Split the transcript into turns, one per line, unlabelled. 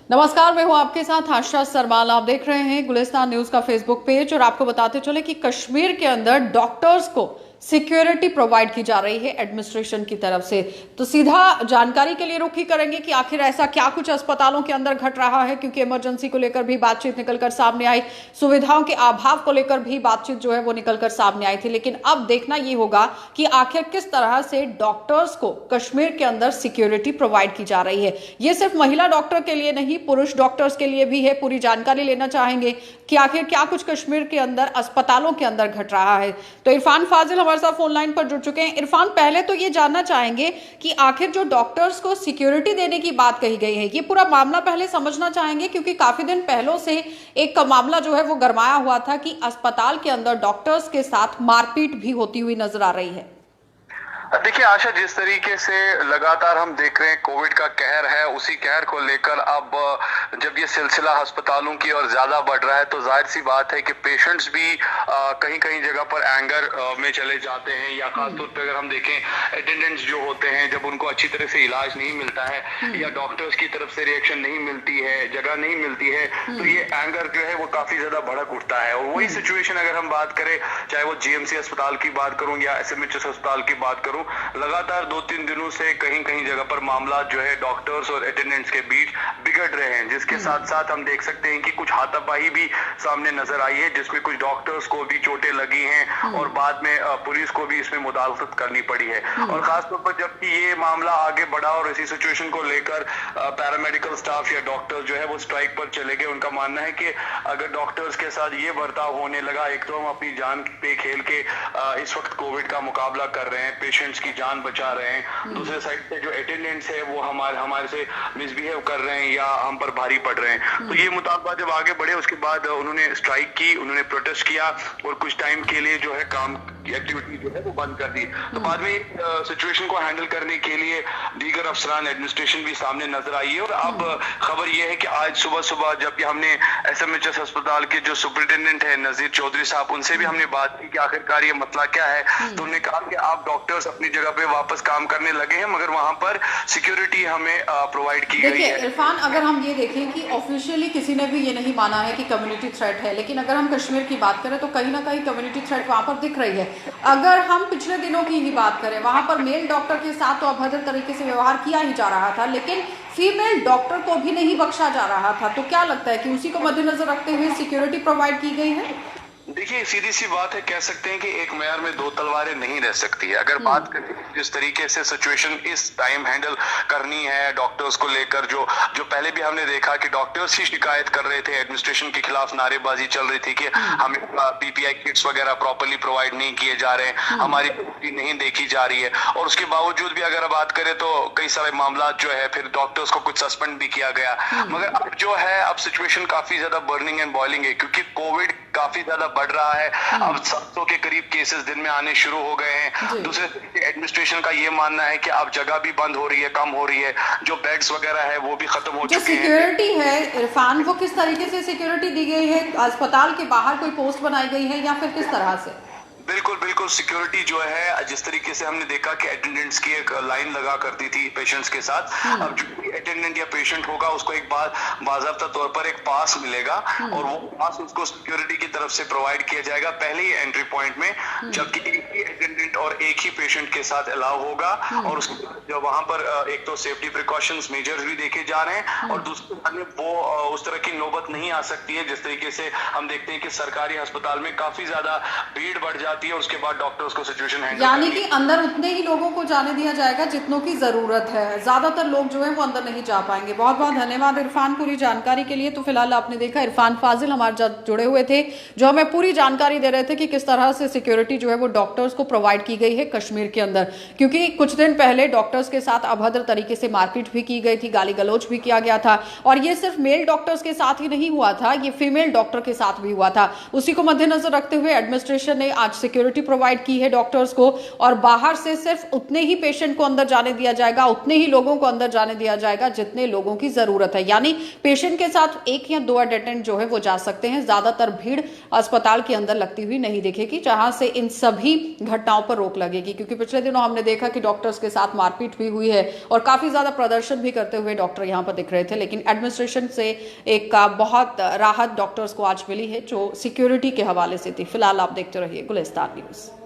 नमस्कार, मैं हूं आपके साथ आशा सरमाल। आप देख रहे हैं गुलिस्तान न्यूज का फेसबुक पेज और आपको बताते चले कि कश्मीर के अंदर डॉक्टर्स को सिक्योरिटी प्रोवाइड की जा रही है एडमिनिस्ट्रेशन की तरफ से। तो सीधा जानकारी के लिए रुखी करेंगे कि आखिर ऐसा क्या कुछ अस्पतालों के अंदर घट रहा है, क्योंकि इमरजेंसी को लेकर भी बातचीत निकलकर सामने आई, सुविधाओं के अभाव को लेकर भी बातचीत जो है वो निकलकर सामने आई थी। लेकिन अब देखना ये होगा कि आखिर किस तरह से डॉक्टर्स को कश्मीर के अंदर सिक्योरिटी प्रोवाइड की जा रही है। ये सिर्फ महिला डॉक्टर के लिए नहीं, पुरुष डॉक्टर्स के लिए भी है। पूरी जानकारी लेना चाहेंगे कि आखिर क्या कुछ कश्मीर के अंदर अस्पतालों के अंदर घट रहा है। तो इरफान फाजिल हमारे साथ फोन लाइन पर जुड़ चुके हैं। इरफान, पहले तो ये जानना चाहेंगे कि आखिर जो डॉक्टर्स को सिक्योरिटी देने की बात कही गई है, ये पूरा मामला पहले समझना चाहेंगे, क्योंकि काफी दिन पहले से एक मामला जो है वो गरमाया हुआ था कि अस्पताल के अंदर डॉक्टर्स के साथ मारपीट भी होती हुई नजर आ रही है।
देखिए आशा, जिस तरीके से लगातार हम देख रहे हैं कोविड का कहर है, उसी कहर को लेकर अब जब ये सिलसिला अस्पतालों की और ज्यादा बढ़ रहा है तो जाहिर सी बात है कि पेशेंट्स भी कहीं कहीं जगह पर एंगर में चले जाते हैं, या खासतौर पर अगर हम देखें अटेंडेंट्स जो होते हैं, जब उनको अच्छी तरह से इलाज नहीं मिलता है या डॉक्टर्स की तरफ से रिएक्शन नहीं मिलती है, जगह नहीं मिलती है, तो ये एंगर जो है वो काफी ज्यादा भड़क उठता है। और वही सिचुएशन अगर हम बात करें, चाहे वो जीएमसी अस्पताल की बात करूं या एसएमएचएस अस्पताल की बात करूं, लगातार 2-3 दिनों से कहीं कहीं जगह पर मामला जो है डॉक्टर्स और अटेंडेंट्स के बीच बिगड़ रहे हैं, जिसके साथ साथ हम देख सकते हैं कि कुछ हाथापाई भी सामने नजर आई है, जिसमें कुछ डॉक्टर्स को भी चोटें लगी हैं और बाद में पुलिस को भी इसमें मुदाखलत करनी पड़ी है। और खासतौर पर जबकि ये मामला आगे बढ़ा और इसी सिचुएशन को लेकर पैरामेडिकल स्टाफ या डॉक्टर्स जो है वो स्ट्राइक पर चले गए। उनका मानना है कि अगर डॉक्टर्स के साथ ये बर्ताव होने लगा, एक तो हम अपनी जान पे खेल के इस वक्त कोविड का मुकाबला कर रहे हैं, पेशेंट्स की जान बचा रहे हैं, दूसरे साइड पे जो अटेंडेंट्स है वो हमारे से मिसबिहेव कर रहे हैं या हम पर भारी पड़ रहे हैं। तो ये मुताबिक जब आगे बढ़े, उसके बाद उन्होंने स्ट्राइक की, उन्होंने प्रोटेस्ट किया और कुछ टाइम के लिए जो है काम की एक्टिविटी जो है वो बंद कर दी। तो बाद में सिचुएशन को हैंडल करने के लिए दीगर अफसरान एडमिनिस्ट्रेशन भी सामने नजर आई है। और अब खबर यह है कि आज सुबह सुबह जब हमने एसएमएचएस अस्पताल के जो सुपरिटेंडेंट है नजीर चौधरी साहब, उनसे भी हमने बात की कि आखिरकार ये मसला क्या है, तो उन्होंने कहा कि आप डॉक्टर्स अपनी जगह पे वापस काम करने लगे हैं, मगर वहां पर सिक्योरिटी हमें प्रोवाइड की गई है।
इरफान, अगर हम ये देखें कि ऑफिशियली किसी ने भी ये नहीं माना है कि कम्युनिटी थ्रेट है, लेकिन अगर हम कश्मीर की बात करें तो कहीं ना कहीं कम्युनिटी थ्रेट वहां पर दिख रही है। अगर हम पिछले दिनों की ही बात करें, वहां पर मेल डॉक्टर के साथ तो अभद्र तरीके से व्यवहार किया ही जा रहा था, लेकिन फीमेल डॉक्टर को भी नहीं बख्शा जा रहा था। तो क्या लगता है कि उसी को मद्देनजर रखते हुए सिक्योरिटी प्रोवाइड की गई है?
देखिए सीधी सी बात है, कह सकते हैं कि एक मैर में दो तलवारें नहीं रह सकती है। अगर बात करें जिस तरीके से सिचुएशन इस टाइम हैंडल करनी है डॉक्टर्स को लेकर, जो पहले भी हमने देखा कि डॉक्टर्स ही शिकायत कर रहे थे, एडमिनिस्ट्रेशन के खिलाफ नारेबाजी चल रही थी कि हमें पीपीआई किट्स वगैरह प्रॉपर्ली प्रोवाइड नहीं किए जा रहे हैं, हमारी ड्यूटी नहीं देखी जा रही है, और उसके बावजूद भी अगर बात करें तो कई सारे मामला जो है फिर डॉक्टर्स को कुछ सस्पेंड भी किया गया। मगर अब जो है, अब सिचुएशन काफी ज्यादा बर्निंग एंड बॉइलिंग है, क्योंकि कोविड काफी ज्यादा बढ़ रहा है। अब 700 के करीब केसेस दिन में आने शुरू हो गए हैं। दूसरे एडमिनिस्ट्रेशन का ये मानना है कि अब जगह भी बंद हो रही है, कम हो रही है, जो बेड्स वगैरह है वो भी खत्म हो चुके हैं।
सिक्योरिटी है इरफान, वो किस तरीके से सिक्योरिटी दी गई है? अस्पताल के बाहर कोई पोस्ट बनाई गई है या फिर किस तरह से?
बिल्कुल बिल्कुल, सिक्योरिटी जो है जिस तरीके से हमने देखा कि अटेंडेंट्स की एक लाइन लगा करती थी पेशेंट्स के साथ, अब जो भी अटेंडेंट या पेशेंट होगा उसको एक बार बाज़ाब्ता तौर पर एक पास मिलेगा और वो पास उसको सिक्योरिटी की तरफ से प्रोवाइड किया जाएगा पहले ही एंट्री पॉइंट में, जबकि एक ही अटेंडेंट और एक ही पेशेंट के साथ अलाउ होगा। और उसके वहां पर एक तो सेफ्टी प्रिकॉशंस मेजर्स भी देखे जा रहे हैं, और दूसरे वो उस तरह की नौबत नहीं आ सकती है जिस तरीके से हम देखते हैं कि सरकारी अस्पताल में काफी ज्यादा भीड़ बढ़ जाती है, उसके बाद डॉक्टर्स को सिचुएशन हैंडल,
यानी कि अंदर उतने ही लोगों को जाने दिया जाएगा जितनों की जरूरत है, ज्यादातर लोग जो है वो अंदर नहीं जा पाएंगे। बहुत बहुत धन्यवाद इरफान पूरी जानकारी के लिए। तो फिलहाल आपने देखा इरफान फाजिल हमारे साथ जुड़े हुए थे, जो हमें पूरी जानकारी दे रहे थे कि किस तरह से सिक्योरिटी जो है वो डॉक्टर्स को प्रोवाइड की गई है कश्मीर के अंदर, क्योंकि कुछ दिन पहले डॉक्टर्स के साथ अभद्र तरीके से मारपीट भी की गई थी, गाली गलौज भी किया गया था, और ये सिर्फ मेल डॉक्टर्स के साथ ही नहीं हुआ था, ये फीमेल डॉक्टर के साथ भी हुआ था। उसी को मद्देनजर रखते हुए एडमिनिस्ट्रेशन ने आज सिक्योरिटी प्रोवाइड की है डॉक्टर्स को, और बाहर से सिर्फ उतने ही पेशेंट को अंदर जाने दिया जाएगा, उतने ही लोगों को अंदर जाने दिया जाएगा जितने लोगों की जरूरत है। यानी पेशेंट के साथ एक या दो अटेंडेंट जो है वो जा सकते हैं, ज्यादातर भीड़ अस्पताल के अंदर लगती हुई नहीं दिखेगी, जहां से इन सभी घटनाओं पर पर रोक लगेगी, क्योंकि पिछले दिनों हमने देखा कि डॉक्टर्स के साथ मारपीट भी हुई है और काफी ज्यादा प्रदर्शन भी करते हुए डॉक्टर यहाँ पर दिख रहे थे। लेकिन एडमिनिस्ट्रेशन से एक बहुत राहत डॉक्टर्स को आज मिली है, जो सिक्योरिटी के हवाले से थी। फिलहाल आप देखते रहिए गुलिस्तान न्यूज।